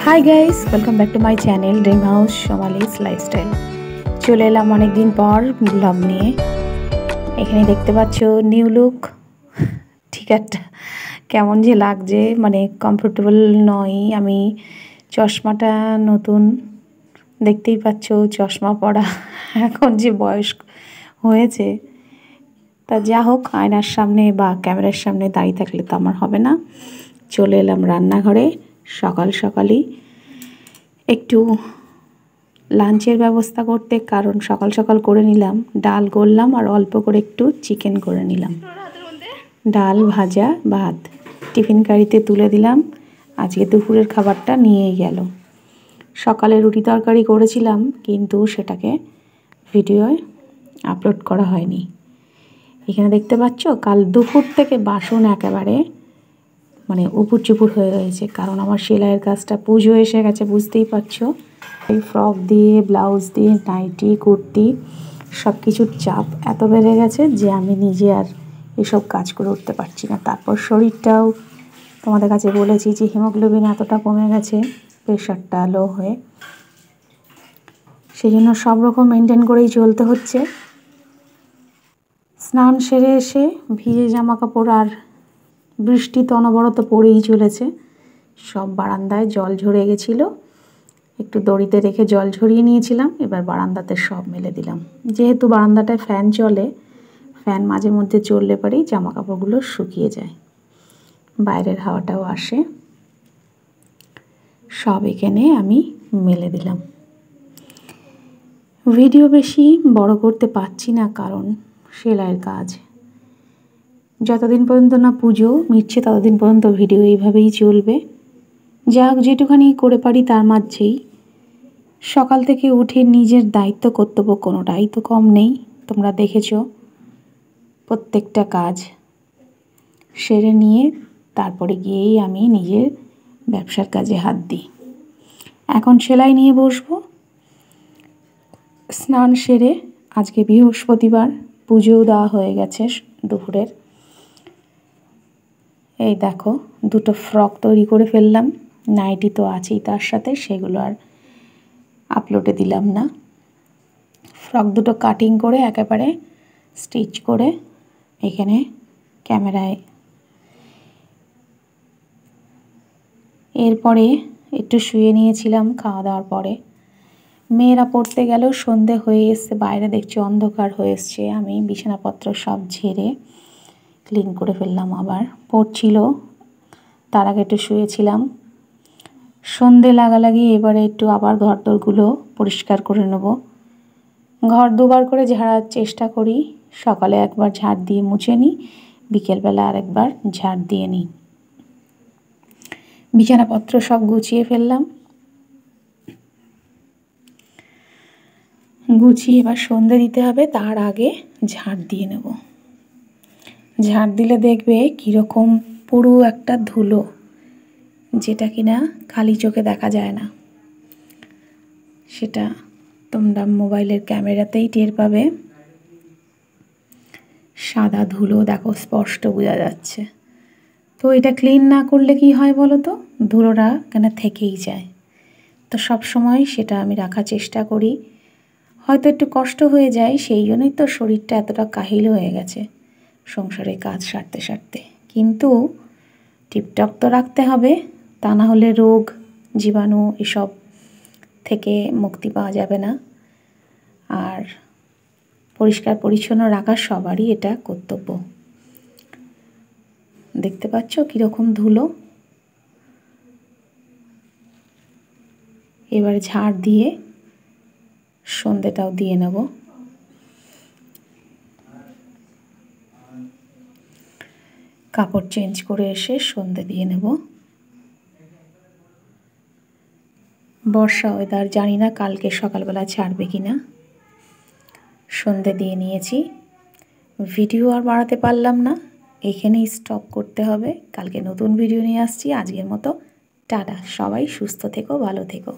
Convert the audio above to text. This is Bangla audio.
Hi guys, welcome back to my channel dream house সোমালিস lifestyle. চলে এলাম অনেক দিন পর ব্লগ নিয়ে। এখানে দেখতে পাচ্ছ নিউ লুক। ঠিক একটা কেমন যে লাগছে, মানে কমফোর্টেবল নয়। আমি চশমাটা নতুন, দেখতেই পাচ্ছ চশমা পরা। এখন যে বয়স হয়েছে, তা যা হোক, আয়নার সামনে বা ক্যামেরার সামনে দাঁড়িয়ে থাকলে তো আমার হবে না। চলে এলাম রান্নাঘরে সকাল সকালই একটু লাঞ্চের ব্যবস্থা করতে, কারণ সকাল সকাল করে নিলাম ডাল করলাম আর অল্প করে একটু চিকেন করে নিলাম। ডাল ভাজা ভাত টিফিন কারিতে তুলে দিলাম। আজকে দুপুরের খাবারটা নিয়েই গেল। সকালে রুটি তরকারি করেছিলাম, কিন্তু সেটাকে ভিডিওয় আপলোড করা হয়নি। এখানে দেখতে পাচ্ছ কাল দুপুর থেকে বাসন একেবারে মানে উপুর চুপুর হয়ে রয়েছে, কারণ আমার সেলাইয়ের কাজটা পুজো এসে গেছে, বুঝতেই পারছো। এই ফ্রক দিয়ে, ব্লাউজ দিয়ে, নাইটি, কুর্তি সব কিছুর চাপ এত বেড়ে গেছে যে আমি নিজে আর এসব কাজ করে উঠতে পারছি না। তারপর শরীরটাও তোমাদের কাছে বলেছি যে হিমোগ্লোবিন এতটা কমে গেছে, প্রেশারটা লো হয়ে, সেই জন্য সব রকম মেনটেন করেই চলতে হচ্ছে। স্নান সেরে এসে ভিজে জামা কাপড় আর বৃষ্টি তো অনবরত পড়েই চলেছে, সব বারান্দায় জল ঝরে গেছিলো। একটু দড়িতে রেখে জল ঝরিয়ে নিয়েছিলাম, এবার বারান্দাতে সব মেলে দিলাম। যেহেতু বারান্দাটায় ফ্যান চলে, ফ্যান মাঝে মধ্যে চললে পরেই জামা কাপড়গুলো শুকিয়ে যায়, বাইরের হাওয়াটাও আসে। সব এখানে আমি মেলে দিলাম। ভিডিও বেশি বড় করতে পারছি না, কারণ সেলাইয়ের কাজ যতদিন পর্যন্ত না পুজো মিটছে ততদিন পর্যন্ত ভিডিও এইভাবেই চলবে। যাক, যেটুখানি করে পারি তার মাঝেই সকাল থেকে উঠে নিজের দায়িত্ব কর্তব্য কোনোটাই তো কম নেই। তোমরা দেখেছ, প্রত্যেকটা কাজ সেরে নিয়ে তারপরে গিয়েই আমি নিজের ব্যবসার কাজে হাত দিই। এখন সেলাই নিয়ে বসবো। স্নান সেরে, আজকে বৃহস্পতিবার, পুজোও দেওয়া হয়ে গেছে দুপুরের। এই দেখো, দুটো ফ্রক তৈরি করে ফেললাম, নাইটি তো আছেই তার সাথে, সেগুলো আর আপলোডে দিলাম না। ফ্রক দুটো কাটিং করে একেবারে স্টিচ করে এখানে ক্যামেরায়। এরপরে একটু শুয়ে নিয়েছিলাম খাওয়া দাওয়ার পরে। মেয়েরা পড়তে গেলেও সন্ধে হয়ে এসছে, বাইরে দেখছি অন্ধকার হয়ে এসছে। আমি বিছানাপত্র সব ঝেড়ে ক্লিন করে ফেললাম। আবার পড়ছিল, তার আগে একটু শুয়েছিলাম। সন্ধে লাগালাগি এবারে একটু আবার ঘরদোরগুলো পরিষ্কার করে নেব। ঘর দুবার করে ঝাড়ার চেষ্টা করি। সকালে একবার ঝাড় দিয়ে মুছে নিই, বিকেলবেলা আরেকবার ঝাড় দিয়ে নিই। বিছানাপত্র সব গুছিয়ে ফেললাম। গুছিয়ে এবার সন্ধে দিতে হবে, তার আগে ঝাড় দিয়ে নেব। ঝাড় দিলে দেখবে কীরকম পুরো একটা ধুলো, যেটা কিনা খালি চোখে দেখা যায় না। সেটা তোমরা মোবাইলের ক্যামেরাতেই টের পাবে। সাদা ধুলো দেখো, স্পষ্ট বোঝা যাচ্ছে। তো এটা ক্লিন না করলে কি হয় বলো তো, ধুলোটা কেন থেকেই যায়। তো সব সময় সেটা আমি রাখার চেষ্টা করি। হয়তো একটু কষ্ট হয়ে যায়, সেই জন্যই তো শরীরটা এতটা কাহিল হয়ে গেছে সংসারে কাজ সারতে সারতে। কিন্তু টিপটপ তো রাখতে হবে, তা না হলে রোগ জীবাণু এসব থেকে মুক্তি পাওয়া যাবে না। আর পরিষ্কার পরিচ্ছন্ন রাখা সবারই এটা কর্তব্য। দেখতে পাচ্ছ কীরকম ধুলো। এবার ঝাড় দিয়ে সন্ধেটাও দিয়ে নেব। কাপড় চেঞ্জ করে এসে সন্ধে দিয়ে নেব। বর্ষা ওয়েদার, জানি না কালকে সকালবেলা ছাড়বে কি না। সন্ধে দিয়ে নিয়েছি। ভিডিও আর বাড়াতে পারলাম না, এখানেই স্টপ করতে হবে। কালকে নতুন ভিডিও নিয়ে আসছি। আজকের মতো টাটা। সবাই সুস্থ থেকো, ভালো থেকো।